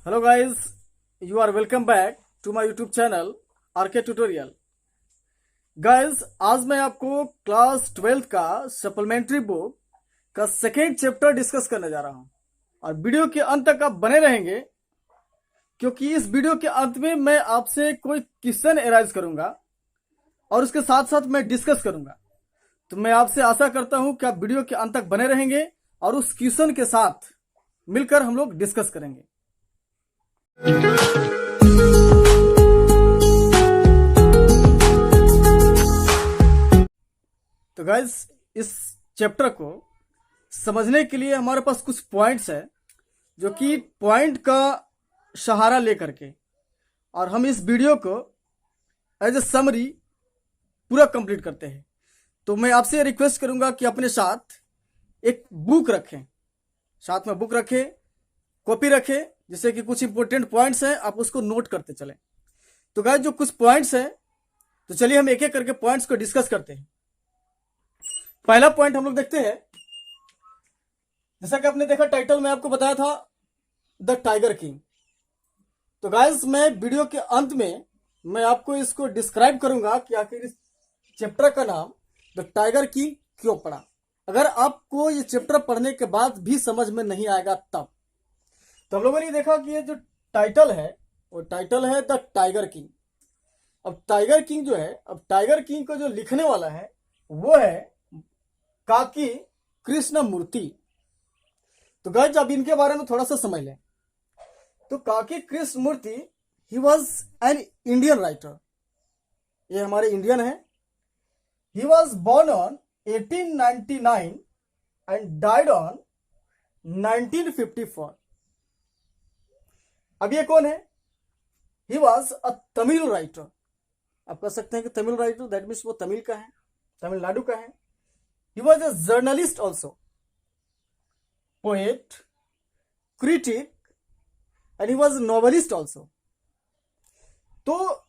Hello guys, you are welcome back to my YouTube channel RK tutorial. Guys, आज मैं आपको class 12th का supplementary book का second chapter discuss करने जा रहा हूं और वीडियो के अंत तक आप बने रहेंगे क्योंकि इस वीडियो के अंत में मैं आपसे कोई क्वेश्चन एराइज करूंगा और उसके साथ साथ मैं डिस्कस करूंगा। तो मैं आपसे आशा करता हूं कि आप वीडियो के अंत तक बने रहेंगे और उस क्वेश्चन के साथ मिलकर हम लोग डिस्कस करेंगे। तो गाइस, इस चैप्टर को समझने के लिए हमारे पास कुछ पॉइंट्स है जो कि पॉइंट का सहारा लेकर के और हम इस वीडियो को एज ए समरी पूरा कंप्लीट करते हैं। तो मैं आपसे रिक्वेस्ट करूंगा कि अपने साथ एक बुक रखें, साथ में बुक रखें, कॉपी रखें, जिससे कि कुछ इंपॉर्टेंट पॉइंट्स हैं आप उसको नोट करते चलें। तो गाइस, जो कुछ पॉइंट्स हैं तो चलिए हम एक एक करके पॉइंट्स को डिस्कस करते हैं। पहला पॉइंट हम लोग देखते हैं, जैसा कि आपने देखा टाइटल में आपको बताया था द टाइगर किंग। तो गाइस, मैं वीडियो के अंत में मैं आपको इसको डिस्क्राइब करूंगा कि आखिर इस चैप्टर का नाम द टाइगर किंग क्यों पड़ा। अगर आपको ये चैप्टर पढ़ने के बाद भी समझ में नहीं आएगा तब तो हम लोगों ने देखा कि ये जो टाइटल है वो टाइटल है द टाइगर किंग। अब टाइगर किंग जो है, अब टाइगर किंग को जो लिखने वाला है वो है काकी कृष्णमूर्ति। तो गाइस, अब इनके बारे में थोड़ा सा समझ लें। तो Kalki Krishnamurthy he was an Indian writer, ये हमारे इंडियन है। He was born on 1899 and died on 1954। अब ये कौन है? He was a Tamil writer. आप कह सकते हैं कि तमिल राइटर, दैट मीन्स वो तमिल का है, तमिलनाडु का है। He was a journalist also, poet, critic and he was novelist also. तो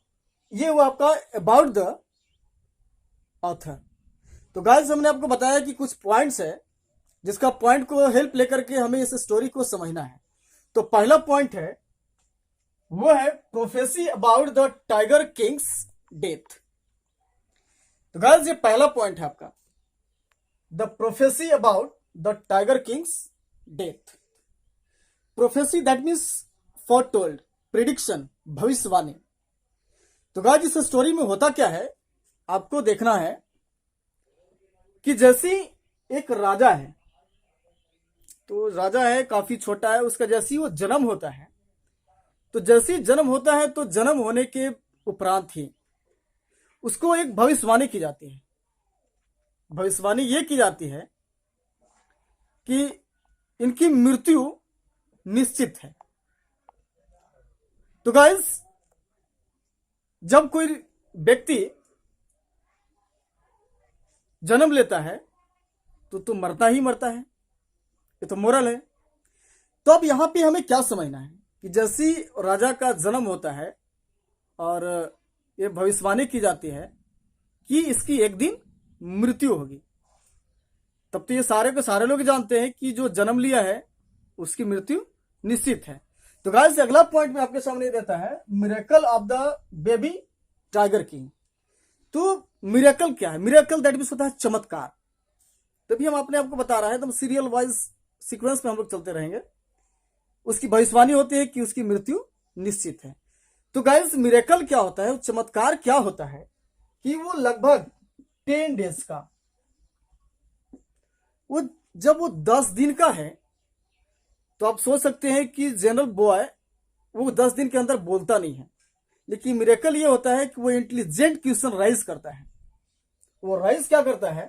ये हुआ आपका अबाउट द ऑथर। तो गाइस, हमने आपको बताया कि कुछ पॉइंट्स है जिसका पॉइंट को हेल्प लेकर के हमें इस स्टोरी को समझना है। तो पहला पॉइंट है वो है prophecy about the tiger king's death. तो गाइस, ये पहला पॉइंट है आपका, the prophecy about the tiger king's death. Prophecy that means foretold, prediction, भविष्यवाणी। तो गाइस, इस स्टोरी में होता क्या है आपको देखना है कि जैसी एक राजा है, तो राजा है काफी छोटा है, उसका जैसी वो जन्म होता है, तो जैसे ही जन्म होता है तो जन्म होने के उपरांत ही उसको एक भविष्यवाणी की जाती है। भविष्यवाणी ये की जाती है कि इनकी मृत्यु निश्चित है। तो गाइस, जब कोई व्यक्ति जन्म लेता है तो मरता ही मरता है, ये तो मोरल है। तो अब यहां पे हमें क्या समझना है कि जैसी राजा का जन्म होता है और ये भविष्यवाणी की जाती है कि इसकी एक दिन मृत्यु होगी, तब तो ये सारे के सारे लोग जानते हैं कि जो जन्म लिया है उसकी मृत्यु निश्चित है। तो गाइस, अगला पॉइंट में आपके सामने देता है miracle of the baby tiger king. तो मिरेकल क्या है? मिरेकल दैट मीन्स होता है चमत्कार। तभी हम अपने आपको बता रहे हैं, तो सीरियल वाइज सीक्वेंस में हम लोग चलते रहेंगे। उसकी भविष्यवाणी होती है कि उसकी मृत्यु निश्चित है। तो गाइस, मिरेकल क्या होता है, चमत्कार क्या होता है कि वो लगभग 10 डेज का, वो जब वो 10 दिन का है तो आप सोच सकते हैं कि जनरल बॉय वो 10 दिन के अंदर बोलता नहीं है, लेकिन मिरेकल ये होता है कि वो इंटेलिजेंट क्वेश्चन राइज करता है। वो राइज क्या करता है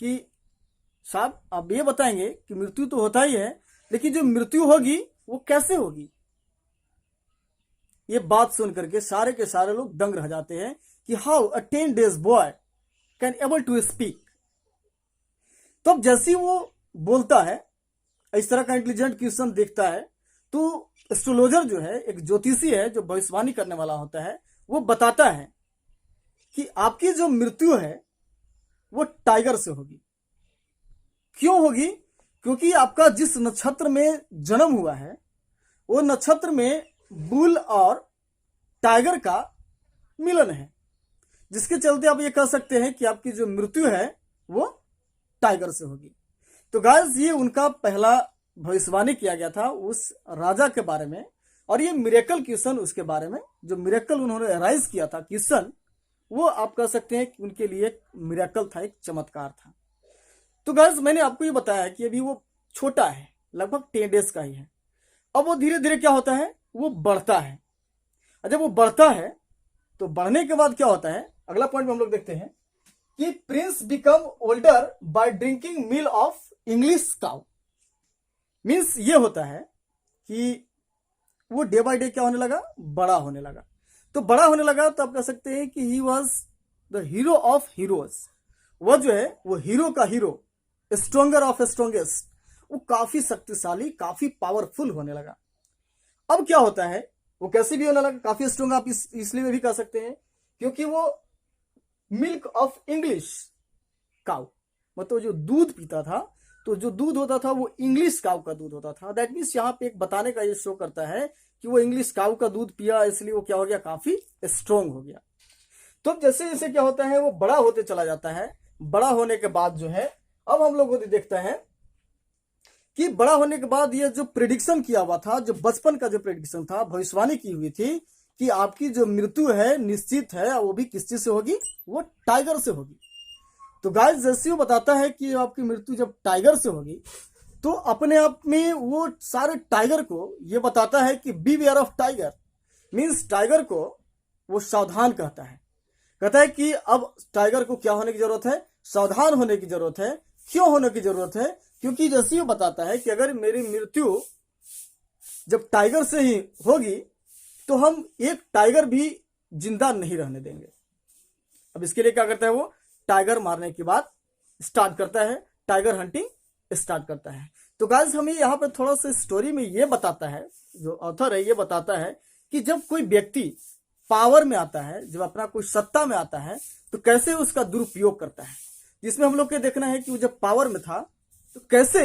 कि साहब आप ये बताएंगे कि मृत्यु तो होता ही है, लेकिन जो मृत्यु होगी वो कैसे होगी। ये बात सुन करके सारे के सारे लोग दंग रह जाते हैं कि how a 10 days boy can able to speak. तो अब जैसे वो बोलता है, इस तरह का इंटेलिजेंट क्वेश्चन देखता है, तो एस्ट्रोलॉजर जो है, एक ज्योतिषी है जो भविष्यवाणी करने वाला होता है, वो बताता है कि आपकी जो मृत्यु है वो टाइगर से होगी। क्यों होगी? क्योंकि आपका जिस नक्षत्र में जन्म हुआ है वो नक्षत्र में बुल और टाइगर का मिलन है, जिसके चलते आप ये कह सकते हैं कि आपकी जो मृत्यु है वो टाइगर से होगी। तो गाइस ये उनका पहला भविष्यवाणी किया गया था उस राजा के बारे में, और ये मिरेकल क्वेश्चन उसके बारे में, जो मिरेकल उन्होंने राइज किया था क्वेश्चन, वो आप कह सकते हैं कि उनके लिए एक मिरेकल था, एक चमत्कार था। तो गाइस मैंने आपको ये बताया कि अभी वो छोटा है, लगभग 10 डेज का ही है। अब वो धीरे धीरे क्या होता है, वो बढ़ता है। और जब वो बढ़ता है तो बढ़ने के बाद क्या होता है, अगला पॉइंट में हम लोग देखते हैं कि Prince become older by drinking milk of English cow. Means ये होता है कि वो डे बाय डे क्या होने लगा, बड़ा होने लगा। तो बड़ा होने लगा तो आप कह सकते हैं कि he was the hero of heroes. वह जो है वो हीरो का हीरो, स्ट्रोंगर ऑफ स्ट्रोंगेस्ट, वो काफी शक्तिशाली, काफी पावरफुल होने लगा। अब क्या होता है, वो कैसे भी होने लगा, काफी स्ट्रोंग आप इसलिए भी कह सकते हैं क्योंकि वो मिल्क ऑफ इंग्लिश काउ, मतलब जो दूध पीता था, तो जो दूध होता था वो इंग्लिश काउ का दूध होता था। दैट मीन्स यहाँ पे एक बताने का ये शो करता है कि वो इंग्लिश काउ का दूध पिया, इसलिए वो क्या हो गया, काफी स्ट्रोंग हो गया। तो जैसे जैसे क्या होता है, वो बड़ा होते चला जाता है। बड़ा होने के बाद जो है, अब हम लोग देखते हैं कि बड़ा होने के बाद ये जो प्रेडिक्शन किया हुआ था, जो बचपन का जो प्रेडिक्शन था, भविष्यवाणी की हुई थी कि आपकी जो मृत्यु है निश्चित है, वो भी किस चीज से होगी, वो टाइगर से होगी। तो गाइस जैसे वो बताता है कि आपकी मृत्यु जब टाइगर से होगी, तो अपने आप में वो सारे टाइगर को ये बताता है कि beware of tiger. Means tiger को वो सावधान कहता है, कहता है कि अब टाइगर को क्या होने की जरूरत है, सावधान होने की जरूरत है। क्यों होने की जरूरत है, क्योंकि जैसे वो बताता है कि अगर मेरी मृत्यु जब टाइगर से ही होगी तो हम एक टाइगर भी जिंदा नहीं रहने देंगे। अब इसके लिए क्या करता है, वो टाइगर मारने के बाद स्टार्ट करता है, टाइगर हंटिंग स्टार्ट करता है। तो गाइस हमें यहाँ पे थोड़ा सा स्टोरी में ये बताता है, जो ऑथर है ये बताता है कि जब कोई व्यक्ति पावर में आता है, जब अपना कोई सत्ता में आता है, तो कैसे उसका दुरुपयोग करता है। जिसमें हम लोग के देखना है कि वो जब पावर में था तो कैसे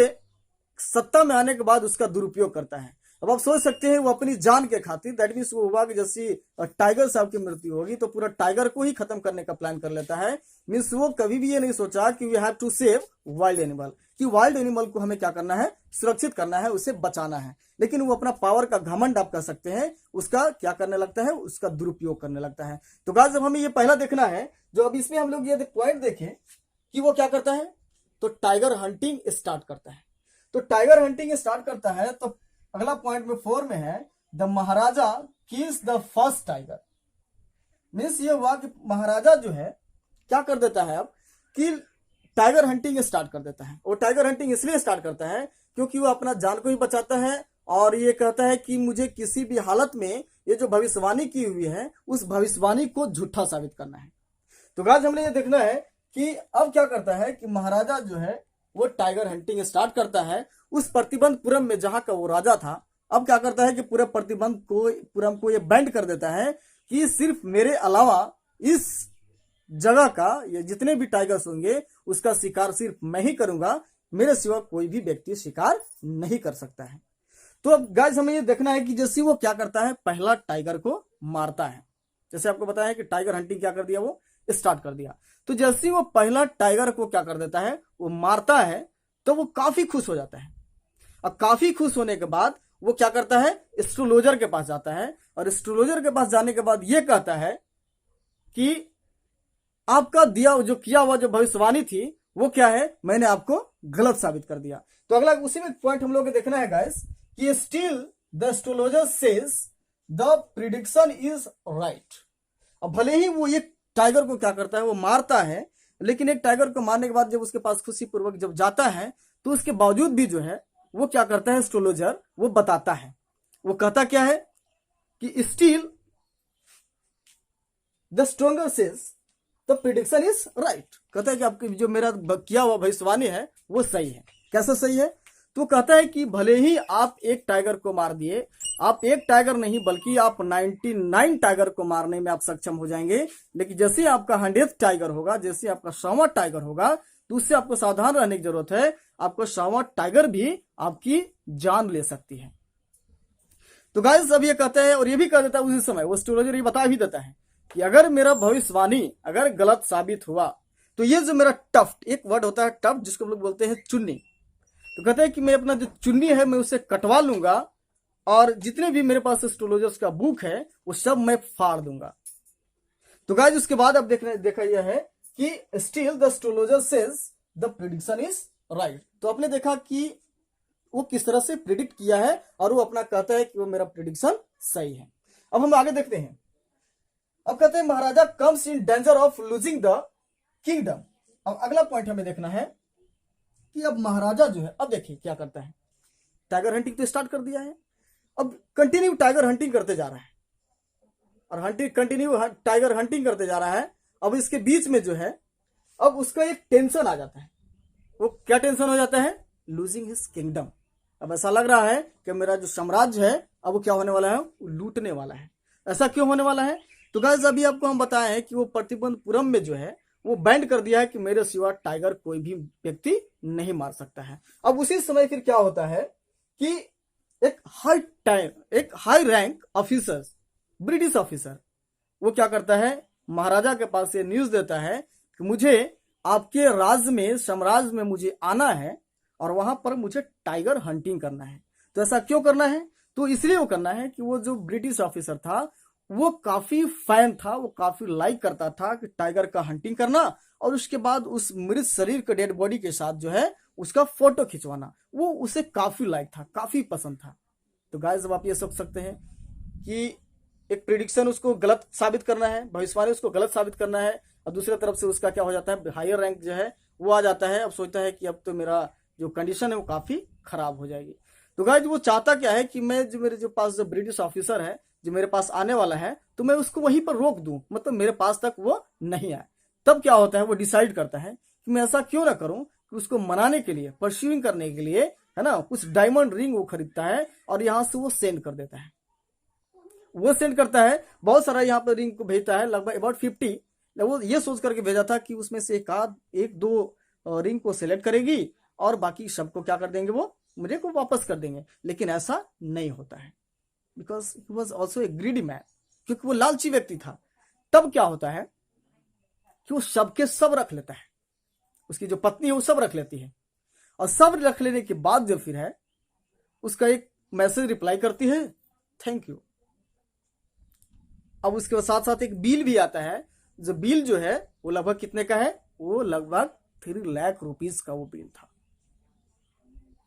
सत्ता में आने के बाद उसका दुरुपयोग करता है। अब आप सोच सकते हैं वो अपनी जान के खातिर, दैट मीन्स वो हुआ कि जैसे टाइगर साहब की मृत्यु होगी तो पूरा टाइगर को ही खत्म करने का प्लान कर लेता है। मीन्स वो कभी भी ये नहीं सोचा कि we have to save wild animal, कि वाइल्ड एनिमल को हमें क्या करना है, सुरक्षित करना है, उसे बचाना है। लेकिन वो अपना पावर का घमंड आप कह सकते हैं, उसका क्या करने लगता है, उसका दुरुपयोग करने लगता है। तो गाइस जब हमें ये पहला देखना है, जो अब इसमें हम लोग ये पॉइंट देखें कि वो क्या करता है, तो टाइगर हंटिंग स्टार्ट करता है। तो टाइगर हंटिंग स्टार्ट करता है तो अगला पॉइंट में 4 में है, the Maharaja kills the first tiger. Means ये हुआ कि महाराजा जो है क्या कर देता है, अब कि टाइगर हंटिंग स्टार्ट कर देता है। वो टाइगर हंटिंग इसलिए स्टार्ट करता है क्योंकि वो अपना जान को भी बचाता है, और ये कहता है कि मुझे किसी भी हालत में ये जो भविष्यवाणी की हुई है उस भविष्यवाणी को झूठा साबित करना है। तो गाइस हमने ये देखना है कि अब क्या करता है कि महाराजा जो है वो टाइगर हंटिंग स्टार्ट करता है उस प्रतिबंधपुरम में, जहां का वो राजा था। अब क्या करता है कि पूरे प्रतिबंधपुरम को ये बैंड कर देता है कि सिर्फ मेरे अलावा इस जगह का ये जितने भी टाइगर्स होंगे उसका शिकार सिर्फ मैं ही करूंगा, मेरे सिवा कोई भी व्यक्ति शिकार नहीं कर सकता है। तो अब गाइस हमें ये देखना है कि जैसे वो क्या करता है, पहला टाइगर को मारता है। जैसे आपको बताया है कि टाइगर हंटिंग क्या कर दिया, वो स्टार्ट कर दिया। तो जैसे वो पहला टाइगर को क्या कर देता है, वो मारता है, तो वो काफी खुश हो जाता है। अब काफी खुश होने के बाद वो क्या करता है, एस्ट्रोलॉजर के पास जाता है, और एस्ट्रोलॉजर के पास जाने के बाद ये कहता है कि आपका दिया जो किया हुआ जो भविष्यवाणी थी वो क्या है, मैंने आपको गलत साबित कर दिया। तो अगला उसी में पॉइंट हम लोग को देखना है गाइस कि still the astrologer says the prediction is right. अब भले ही वो एक टाइगर को क्या करता है, वो मारता है, लेकिन एक टाइगर को मारने के बाद जब उसके पास खुशी पूर्वक जब जाता है तो उसके बावजूद भी जो है वो क्या करता है, एस्ट्रोलॉजर वो बताता है, वो कहता क्या है कि still the stronger says the prediction is right. कहता है कि आपकी जो मेरा किया हुआ भविष्यवाणी है वो सही है। कैसे सही है, तो कहता है कि भले ही आप एक टाइगर को मार दिए, आप एक टाइगर नहीं बल्कि आप 99 टाइगर को मारने में आप सक्षम हो जाएंगे, लेकिन जैसे आपका 100th टाइगर होगा, जैसे आपका 100वां टाइगर होगा, तो उससे आपको सावधान रहने की जरूरत है। आपको 100वां टाइगर भी आपकी जान ले सकती है। तो गाइस अब ये कहते हैं और ये भी कह देता है उसी समय, वो एस्ट्रोलॉजर ये बता भी देता है कि अगर मेरा भविष्यवाणी अगर गलत साबित हुआ तो ये जो मेरा टफ्ट, एक वर्ड होता है टफ्ट जिसको हम लोग बोलते हैं चुन्नी, तो कहते हैं कि मैं अपना जो चुन्नी है मैं उसे कटवा लूंगा और जितने भी मेरे पास एस्ट्रोलॉजर्स का बुक है वो सब मैं फाड़ दूंगा। तो गाइस उसके बाद अब देखा यह है कि still the astrologer says the prediction is right. तो आपने देखा कि वो किस तरह से प्रिडिक्ट किया है और वो अपना कहता है कि वो मेरा प्रिडिक्शन सही है। अब हम आगे देखते हैं। अब कहते हैं Maharaja comes in danger of losing the kingdom. अब अगला पॉइंट हमें देखना है कि अब महाराजा जो है, अब देखिए क्या करता है, टाइगर हंटिंग तो स्टार्ट कर दिया है, अब कंटिन्यू टाइगर हंटिंग करते जा रहा है और कंटिन्यू टाइगर हंटिंग करते जा रहा है। अब इसके बीच में जो है अब उसका एक टेंशन आ जाता है। वो क्या टेंशन हो जाता है? Losing his kingdom. अब ऐसा लग रहा है कि मेरा जो साम्राज्य है अब वो क्या होने वाला है, वो लूटने वाला है। ऐसा क्यों होने वाला है? तो गाइस अभी आपको हम बताए हैं कि वो प्रतिबंधपुरम में जो है वो बैंड कर दिया है कि मेरे सिवा टाइगर कोई भी व्यक्ति नहीं मार सकता है। अब उसी समय फिर क्या होता है कि एक high rank officer, British officer, वो क्या करता है, महाराजा के पास ये न्यूज देता है कि मुझे आपके राज्य में, साम्राज्य में मुझे आना है और वहां पर मुझे टाइगर हंटिंग करना है। तो ऐसा क्यों करना है? तो इसलिए वो करना है कि वो जो ब्रिटिश ऑफिसर था वो काफी फैन था, वो काफी लाइक करता था कि टाइगर का हंटिंग करना और उसके बाद उस मृत शरीर के डेड बॉडी के साथ जो है उसका फोटो खिंचवाना, वो उसे काफी लाइक था, काफी पसंद था। तो गाइस अब आप ये सोच सकते हैं कि एक प्रिडिक्शन उसको गलत साबित करना है, भविष्यवाणी उसको गलत साबित करना है और दूसरी तरफ से उसका क्या हो जाता है, हायर रैंक जो है वो आ जाता है। अब सोचता है कि अब तो मेरा जो कंडीशन है वो काफी खराब हो जाएगी। तो गाइस वो चाहता क्या है कि मैं जो मेरे जो पास जो ब्रिटिश ऑफिसर है जो मेरे पास आने वाला है तो मैं उसको वहीं पर रोक दूं, मतलब मेरे पास तक वो नहीं आए। तब क्या होता है, वो डिसाइड करता है कि मैं ऐसा क्यों ना करूं कि उसको मनाने के लिए, परस्यूइंग करने के लिए, है ना, कुछ डायमंड रिंग वो खरीदता है और यहां से वो सेंड कर देता है। वो सेंड करता है, बहुत सारा यहाँ पर रिंग को भेजता है, लगभग अबाउट 50। वो ये सोच करके भेजा था कि उसमें से एक दो रिंग को सिलेक्ट करेगी और बाकी सबको क्या कर देंगे, वो मुझे को वापस कर देंगे। लेकिन ऐसा नहीं होता है, because he was also a greedy man, क्योंकि वो लालची व्यक्ति था। तब क्या होता है कि वो सबके सब रख लेता है, उसकी जो पत्नी है वो सब रख लेती है और सब रख लेने के बाद जो फिर है उसका एक मैसेज रिप्लाई करती है, थैंक यू। अब उसके साथ साथ एक बिल भी आता है, जो बिल जो है वो लगभग कितने का है, वो लगभग 3 लाख रुपीस का वो बिल था।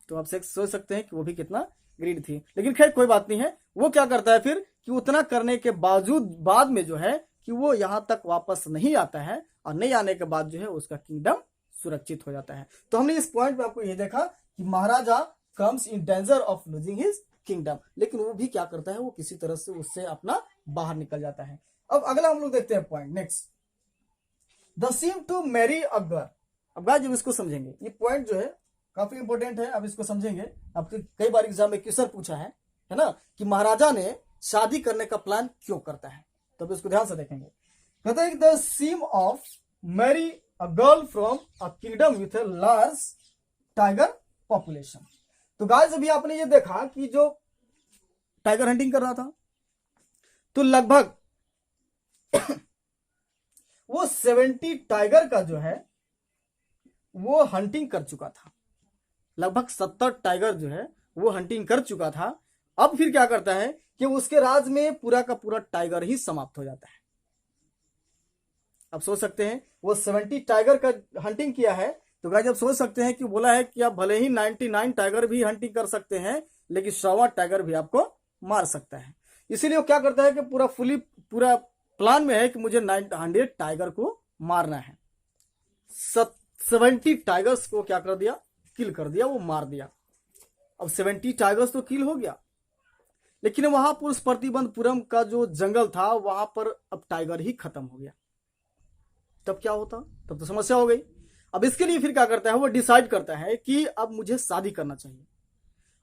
तो आप सोच सकते हैं कि वो भी कितना ग्रीड थी। लेकिन खैर कोई बात नहीं है। वो क्या करता है फिर कि उतना करने के बावजूद बाद में जो है कि वो यहां तक वापस नहीं आता है और नहीं आने के बाद जो है उसका किंगडम सुरक्षित हो जाता है। तो हमने इस पॉइंट में आपको ये देखा कि Maharaja comes in danger of losing his kingdom, लेकिन वो भी क्या करता है, वो किसी तरह से उससे अपना बाहर निकल जाता है। अब अगला हम लोग देखते हैं point next, the seem to marry a girl. अब गाइस जब इसको समझेंगे, ये पॉइंट जो है काफी इंपॉर्टेंट है। अब इसको समझेंगे, आपके कई बार एग्जाम में क्वेश्चन पूछा है ना, कि महाराजा ने शादी करने का प्लान क्यों करता है, तो इसको ध्यान से देखेंगे। कहते हैं the seem of marry a girl from a kingdom with a large tiger population. तो गाइस अभी आपने ये देखा कि जो टाइगर हंटिंग कर रहा था तो लगभग वो 70 टाइगर का जो है वो हंटिंग कर चुका था। लगभग 70 टाइगर जो है वो हंटिंग कर चुका था। अब फिर क्या करता है कि उसके राज में पूरा का पूरा टाइगर ही समाप्त हो जाता है। अब सोच सकते हैं वो 70 टाइगर का हंटिंग किया है, तो गाइस आप सोच सकते हैं कि बोला है कि आप भले ही 99 टाइगर भी हंटिंग कर सकते हैं लेकिन 100वां टाइगर भी आपको मार सकता है। इसीलिए वो क्या करता है कि पूरा प्लान में है कि मुझे 100 टाइगर को मारना है। 70 टाइगर्स को क्या कर दिया, किल कर दिया, वो मार दिया। अब 70 टाइगर्स तो किल हो गया, लेकिन वहां पर उस प्रतिबंधपुरम का जो जंगल था वहां पर अब टाइगर ही खत्म हो गया। तब क्या होता, तब तो समस्या हो गई। अब इसके लिए फिर क्या करता है, वो डिसाइड करता है कि अब मुझे शादी करना चाहिए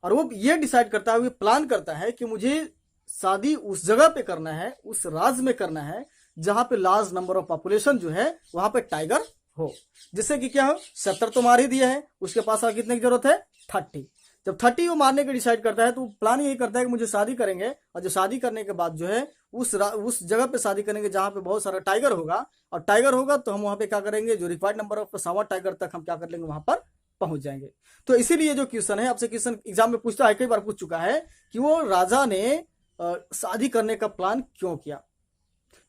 और वो ये डिसाइड करता है, वो प्लान करता है कि मुझे शादी उस जगह पे करना है, उस राज्य में करना है जहां पे लार्ज नंबर ऑफ पॉपुलेशन जो है वहां पे टाइगर हो। जिससे कि क्या हो, 70 तो मार ही दिया है, उसके पास और कितने की जरूरत है, 30। जब 30 वो मारने का डिसाइड करता है तो प्लान यही करता है कि मुझे शादी करेंगे, और जो शादी करने के बाद जो है उस जगह पे शादी करेंगे जहां पे बहुत सारा टाइगर होगा, और टाइगर होगा तो हम वहां पे क्या करेंगे, जो रिक्वायर्ड नंबर ऑफ 7 टाइगर तक हम क्या कर लेंगे, वहां पर पहुंच जाएंगे। तो इसीलिए जो क्वेश्चन है आपसे, क्वेश्चन एग्जाम में पूछता है, कई बार पूछ चुका है कि वो राजा ने शादी करने का प्लान क्यों किया।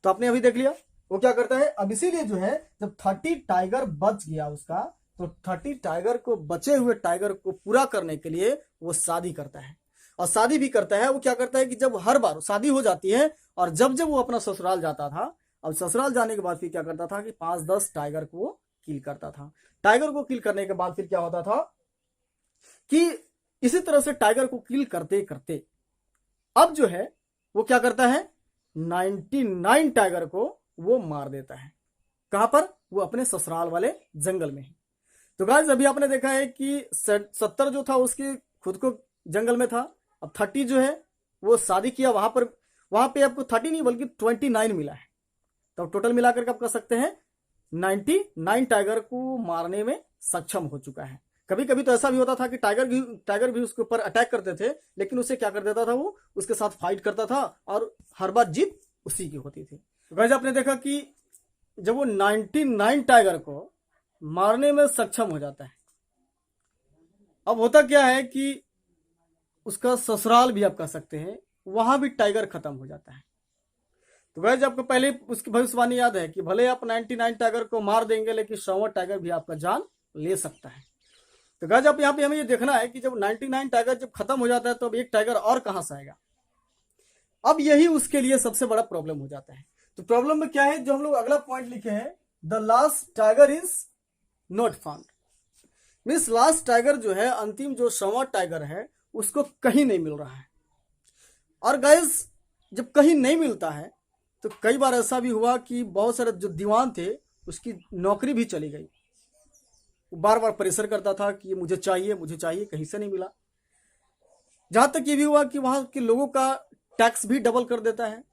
तो आपने अभी देख लिया वो क्या करता है। अब इसीलिए जो है जब 30 टाइगर बच गया उसका, तो 30 टाइगर को, बचे हुए टाइगर को पूरा करने के लिए वो शादी करता है। और शादी भी करता है, वो क्या करता है कि जब हर बार शादी हो जाती है और जब जब वो अपना ससुराल जाता था, अब ससुराल जाने के बाद फिर क्या करता था कि 5-10 टाइगर को वो किल करता था। टाइगर को किल करने के बाद फिर क्या होता था कि इसी तरह से टाइगर को किल करते करते अब जो है वो क्या करता है, 99 टाइगर को वो मार देता है। कहां पर, वो अपने ससुराल वाले जंगल में है। तो गाइस अभी आपने देखा है कि 70 जो था उसके खुद को जंगल में था, अब 30 जो है वो शादी किया, वहां पे आपको 30 नहीं बल्कि 29 मिला है। तो टोटल मिलाकर के आप कह सकते हैं 99 टाइगर को मारने में सक्षम हो चुका है। कभी कभी तो ऐसा भी होता था कि टाइगर भी उसके ऊपर अटैक करते थे, लेकिन उसे क्या कर देता था, वो उसके साथ फाइट करता था और हर बार जीत उसी की होती थी। तो गाइस आपने देखा कि जब वो 99 टाइगर को मारने में सक्षम हो जाता है, अब होता क्या है कि उसका ससुराल भी आप कह सकते हैं, वहां भी टाइगर खत्म हो जाता है। तो गाइस आपको पहले उसकी भविष्यवाणी याद है कि भले आप 99 टाइगर को मार देंगे, लेकिन 100वां टाइगर भी आपका जान ले सकता है। तो गाइस आप यहाँ पे हमें ये देखना है कि जब 99 टाइगर जब खत्म हो जाता है तो अब एक टाइगर और कहां से आएगा। अब यही उसके लिए सबसे बड़ा प्रॉब्लम हो जाता है। तो प्रॉब्लम में क्या है, जो हम लोग अगला पॉइंट लिखे हैं, the last tiger is not found, means last tiger जो है, अंतिम जो 100वां टाइगर है, उसको कहीं नहीं मिल रहा है। और गाइस जब कहीं नहीं मिलता है तो कई बार ऐसा भी हुआ कि बहुत सारे जो दीवान थे उसकी नौकरी भी चली गई। वो बार बार प्रेशर करता था कि ये मुझे चाहिए, कहीं से नहीं मिला। जहां तक ये भी हुआ कि वहां के लोगों का टैक्स भी डबल कर देता है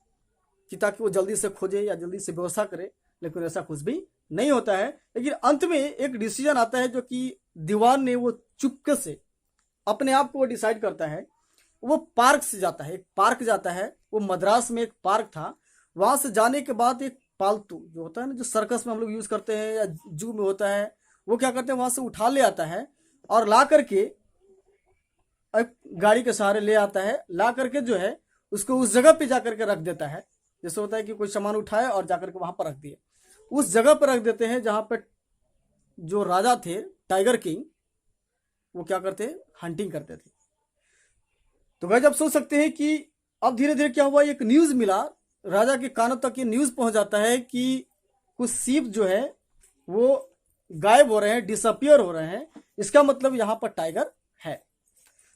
कि ताकि वो जल्दी से खोजे या जल्दी से व्यवस्था करे, लेकिन ऐसा कुछ भी नहीं होता है। लेकिन अंत में एक डिसीजन आता है जो कि दीवान ने वो चुपके से अपने आप को वो डिसाइड करता है। वो पार्क से जाता है, एक पार्क जाता है, वो मद्रास में एक पार्क था। वहां से जाने के बाद एक पालतू जो होता है ना, जो सर्कस में हम लोग यूज करते हैं या जू में होता है, वो क्या करते हैं, वहां से उठा ले आता है और ला करके गाड़ी के सहारे ले आता है, ला करके जो है उसको उस जगह पे जाकर के रख देता है। जैसे होता है कि कोई सामान उठाए और जाकर के वहां पर रख दिए, उस जगह पर रख देते हैं जहां पर जो राजा थे टाइगर किंग, वो क्या करते हैं, हंटिंग करते थे। तो गाइस आप सोच सकते हैं कि अब धीरे धीरे क्या हुआ, एक न्यूज मिला, राजा के कानों तक ये न्यूज पहुंच जाता है कि कुछ सीप जो है वो गायब हो रहे हैं, डिसअपियर हो रहे हैं। इसका मतलब यहाँ पर टाइगर है।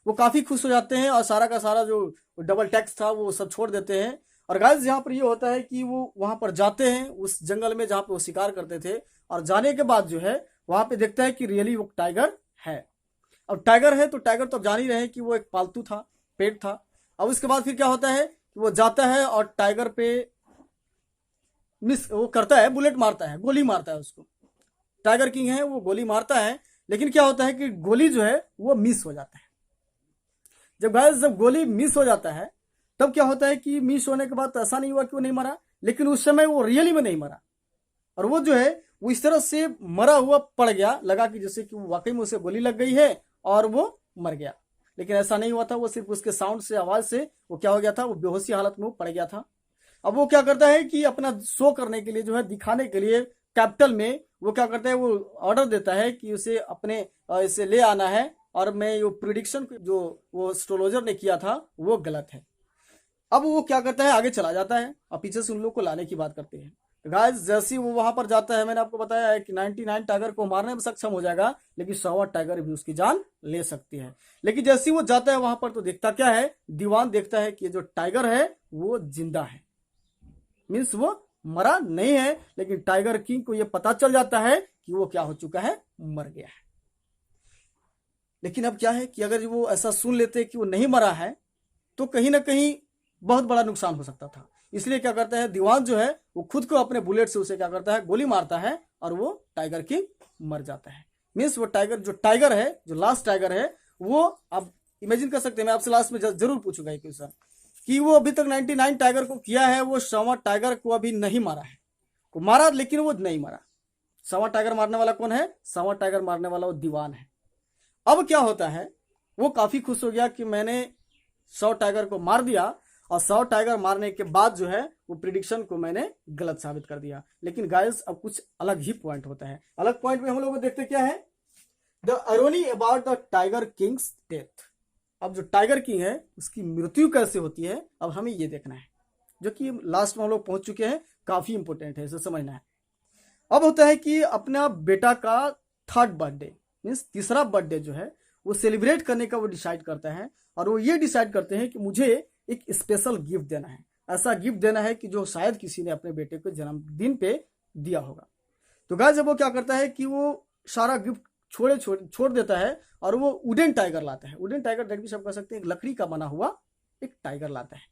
वो काफी खुश हो जाते हैं और सारा का सारा जो डबल टैक्स था वो सब छोड़ देते हैं। और गाइस यहाँ पर ये होता है कि वो वहां पर जाते हैं उस जंगल में जहां पे वो शिकार करते थे, और जाने के बाद जो है वहां पे देखता है कि रियली वो टाइगर है। अब टाइगर है तो टाइगर तो अब जान ही रहे हैं कि वो एक पालतू था, पेट था। अब उसके बाद फिर क्या होता है कि वो जाता है और टाइगर पे मिस वो करता है, बुलेट मारता है, गोली मारता है उसको। टाइगर किंग है, वो गोली मारता है, लेकिन क्या होता है कि गोली जो है वो मिस हो जाता है। जब गोली मिस हो जाता है तब क्या होता है कि मिस होने के बाद तो ऐसा नहीं हुआ कि वो नहीं मरा, लेकिन उस समय वो रियली में नहीं मरा, और वो जो है वो इस तरह से मरा हुआ पड़ गया, लगा कि जैसे कि वाकई में उसे गोली लग गई है और वो मर गया। लेकिन ऐसा नहीं हुआ था, वो सिर्फ उसके साउंड से, आवाज से वो क्या हो गया था, वो बेहोशी हालत में वो पड़ गया था। अब वो क्या करता है कि अपना शो करने के लिए जो है, दिखाने के लिए कैपिटल में वो क्या करता है, वो ऑर्डर देता है कि उसे अपने इसे ले आना है, और मैं वो प्रिडिक्शन जो वो एस्ट्रोलॉजर ने किया था वो गलत है। अब वो क्या करता है, आगे चला जाता है और पीछे से उन लोग को लाने की बात करते हैं। गाइस जैसे वो वहां पर जाता है, मैंने आपको बताया है कि 99 टाइगर को मारने में सक्षम हो जाएगा, लेकिन 100वां टाइगर भी उसकी जान ले सकती है। लेकिन जैसे वो जाता है वहां पर तो देखता क्या है, दीवान देखता है कि जो टाइगर है वो जिंदा है, मीन्स वो मरा नहीं है। लेकिन टाइगर किंग को यह पता चल जाता है कि वो क्या हो चुका है, मर गया है। लेकिन अब क्या है कि अगर वो ऐसा सुन लेते कि वो नहीं मरा है तो कहीं ना कहीं बहुत बड़ा नुकसान हो सकता था। इसलिए क्या करता है, दीवान जो है वो खुद को अपने बुलेट से उसे क्या करता है, गोली मारता है, और वो टाइगर किंग मर जाता है। मीन्स वो टाइगर है, जो लास्ट टाइगर है, वो आप इमेजिन कर सकते हैं, मैं आपसे लास्ट में जरूर पूछूंगा ये क्वेश्चन कि वो अभी तक 99 टाइगर को किया है, वो 100वां टाइगर को अभी नहीं मारा है, को मारा लेकिन वो नहीं मारा। 100वां टाइगर मारने वाला कौन है? 100वां टाइगर मारने वाला वो दीवान है। अब क्या होता है, वो काफी खुश हो गया कि मैंने 100 टाइगर को मार दिया, और 100 टाइगर मारने के बाद जो है वो प्रिडिक्शन को मैंने गलत साबित कर दिया। लेकिन गाइस अब कुछ अलग ही पॉइंट होता है। अलग पॉइंट में हम लोग देखते क्या है, the irony about the tiger king's death. अब जो टाइगर किंग है उसकी मृत्यु कैसे होती है, अब हमें ये देखना है, जो कि लास्ट में हम लोग पहुंच चुके हैं, काफी इंपॉर्टेंट है, इसे समझना है। अब होता है कि अपना बेटा का 3rd बर्थडे मीन्स तीसरा बर्थडे जो है वो सेलिब्रेट करने का वो डिसाइड करता है, और वो ये डिसाइड करते हैं कि मुझे एक स्पेशल गिफ्ट देना है, ऐसा गिफ्ट देना है कि जो शायद किसी ने अपने बेटे को जन्मदिन पे दिया होगा। तो गाइस जब वो क्या करता है कि वो सारा गिफ्ट छोड़ देता है, और वो वुडन टाइगर लाता है। वुडन टाइगर दैट मींस आप कह सकते हैं एक लकड़ी का बना हुआ एक टाइगर लाता है।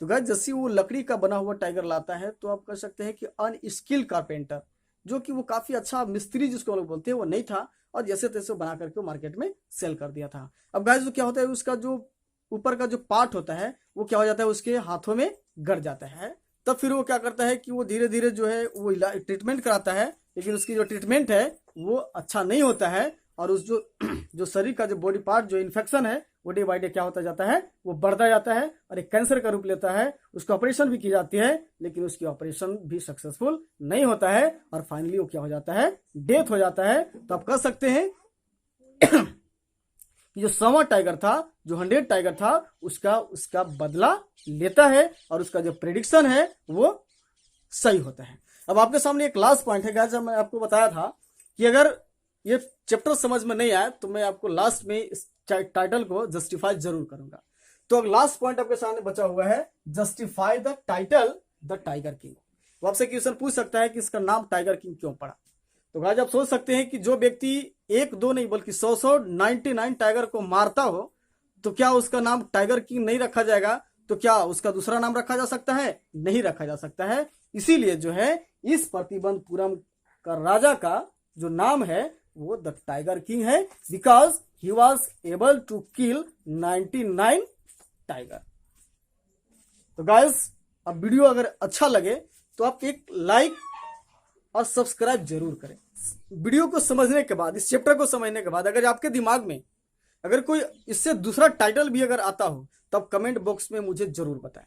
तो गाइस जैसे वो लकड़ी का बना हुआ टाइगर लाता है, तो आप कह सकते हैं कि अनस्किल्ड कारपेंटर, जो कि वो काफी अच्छा मिस्त्री जिसको लोग बोलते हैं, वो नहीं था, और जैसे तैसे बना करके वो मार्केट में सेल कर दिया था। अब गाइस क्या होता है, उसका जो ऊपर का जो पार्ट होता है वो क्या हो जाता है, उसके हाथों में गड़ जाता है। तब फिर वो क्या करता है कि वो धीरे धीरे जो है वो ट्रीटमेंट कराता है, लेकिन उसकी जो ट्रीटमेंट है वो अच्छा नहीं होता है, और उस जो शरीर का जो बॉडी पार्ट जो इन्फेक्शन है वो डे बाई डे क्या होता जाता है, वो बढ़ता जाता है, और एक कैंसर का रूप लेता है। उसका ऑपरेशन भी की जाती है, लेकिन उसकी ऑपरेशन भी सक्सेसफुल नहीं होता है, और फाइनली वो क्या हो जाता है, डेथ हो जाता है। तो आप कह सकते हैं कि जो 100वां टाइगर था, जो 100 टाइगर था, उसका बदला लेता है, और उसका जो प्रेडिक्शन है वो सही होता है। अब आपके सामने एक लास्ट पॉइंट है गाइस, जब मैं आपको बताया था कि अगर ये चैप्टर समझ में नहीं आया तो मैं आपको लास्ट में इस टाइटल को जस्टिफाई जरूर करूंगा। तो लास्ट पॉइंट आपके सामने बचा हुआ है, justify the title the tiger king. वो आपसे क्वेश्चन पूछ सकता है कि इसका नाम टाइगर किंग क्यों पड़ा। तो गाइस आप सोच सकते हैं कि जो व्यक्ति 1-2 नहीं बल्कि 100-99 टाइगर को मारता हो, तो क्या उसका नाम टाइगर किंग नहीं रखा जाएगा? तो क्या उसका दूसरा नाम रखा जा सकता है? नहीं रखा जा सकता है। इसीलिए जो है इस प्रतिबंधपुरम का राजा का जो नाम है वो द टाइगर किंग है, because he was able to kill 99 tiger. तो गाइस अब वीडियो अगर अच्छा लगे तो आप एक लाइक और सब्सक्राइब जरूर करें। वीडियो को समझने के बाद, इस चैप्टर को समझने के बाद अगर आपके दिमाग में अगर कोई इससे दूसरा टाइटल भी अगर आता हो तो आप कमेंट बॉक्स में मुझे जरूर बताएं।